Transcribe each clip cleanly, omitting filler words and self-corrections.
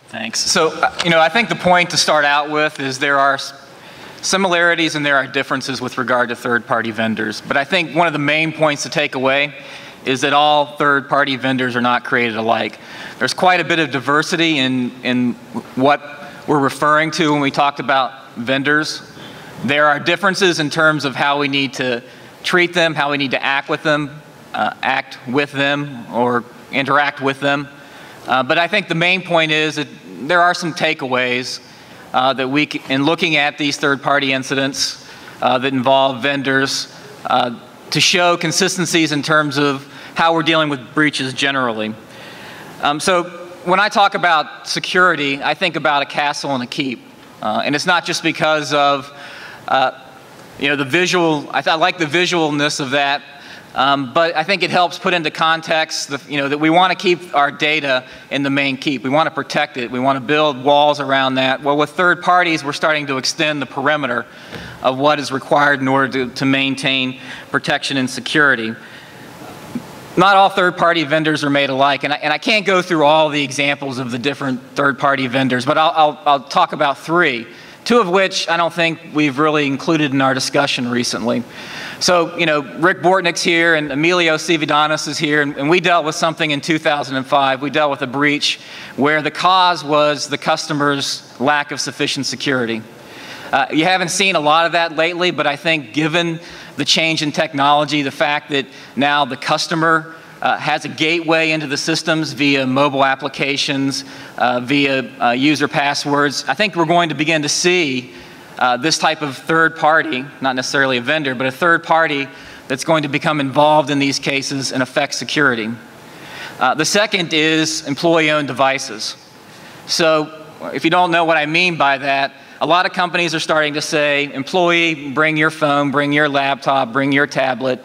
Thanks. So, I think the point to start out with is there are similarities and there are differences with regard to third-party vendors. But I think one of the main points to take away is that all third-party vendors are not created alike. There's quite a bit of diversity in what we're referring to when we talked about vendors. There are differences in terms of how we need to treat them, how we need to act with them, or interact with them. But I think the main point is that there are some takeaways that in looking at these third-party incidents that involve vendors to show consistencies in terms of how we're dealing with breaches generally. So when I talk about security, I think about a castle and a keep. And it's not just because of the visual, I like the visualness of that, but I think it helps put into context that we want to keep our data in the main keep. We want to protect it. We want to build walls around that. Well, with third parties, we're starting to extend the perimeter of what is required in order to maintain protection and security. Not all third-party vendors are made alike, and I can't go through all the examples of the different third-party vendors, but I'll talk about three, two of which I don't think we've really included in our discussion recently. So, Rick Bortnick's here and Emilio Cividanos is here, and we dealt with something in 2005. We dealt with a breach where the cause was the customer's lack of sufficient security. You haven't seen a lot of that lately, but I think given the change in technology, the fact that now the customer has a gateway into the systems via mobile applications, via user passwords, I think we're going to begin to see this type of third party, not necessarily a vendor, but a third party that's going to become involved in these cases and affect security. The second is employee-owned devices. So if you don't know what I mean by that, a lot of companies are starting to say, employee, bring your phone, bring your laptop, bring your tablet,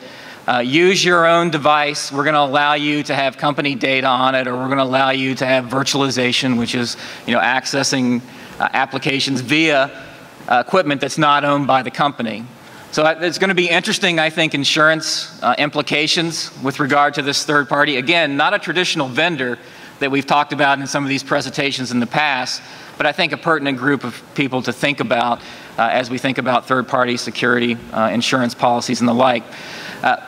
use your own device. We're going to allow you to have company data on it, or we're going to allow you to have virtualization, which is accessing applications via equipment that's not owned by the company. So it's going to be interesting, I think, insurance implications with regard to this third party. Again, not a traditional vendor that we've talked about in some of these presentations in the past, but I think a pertinent group of people to think about as we think about third-party security, insurance policies, and the like.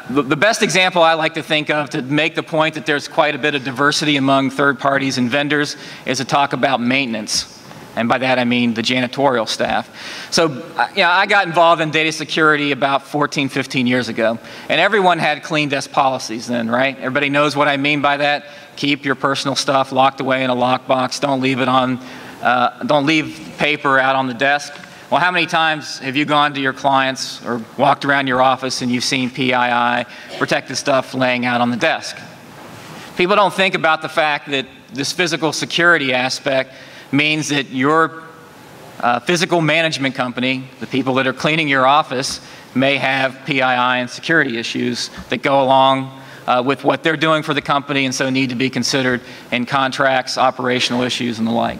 The best example I like to think of to make the point that there's quite a bit of diversity among third parties and vendors is to talk about maintenance. And by that I mean the janitorial staff. So I got involved in data security about 14, 15 years ago. And everyone had clean desk policies then, right? Everybody knows what I mean by that. Keep your personal stuff locked away in a lockbox. Don't leave it on, don't leave paper out on the desk. Well, how many times have you gone to your clients or walked around your office and you've seen PII, protected stuff, laying out on the desk? People don't think about the fact that this physical security aspect means that your physical management company, the people that are cleaning your office, may have PII and security issues that go along with what they're doing for the company and so need to be considered in contracts, operational issues, and the like.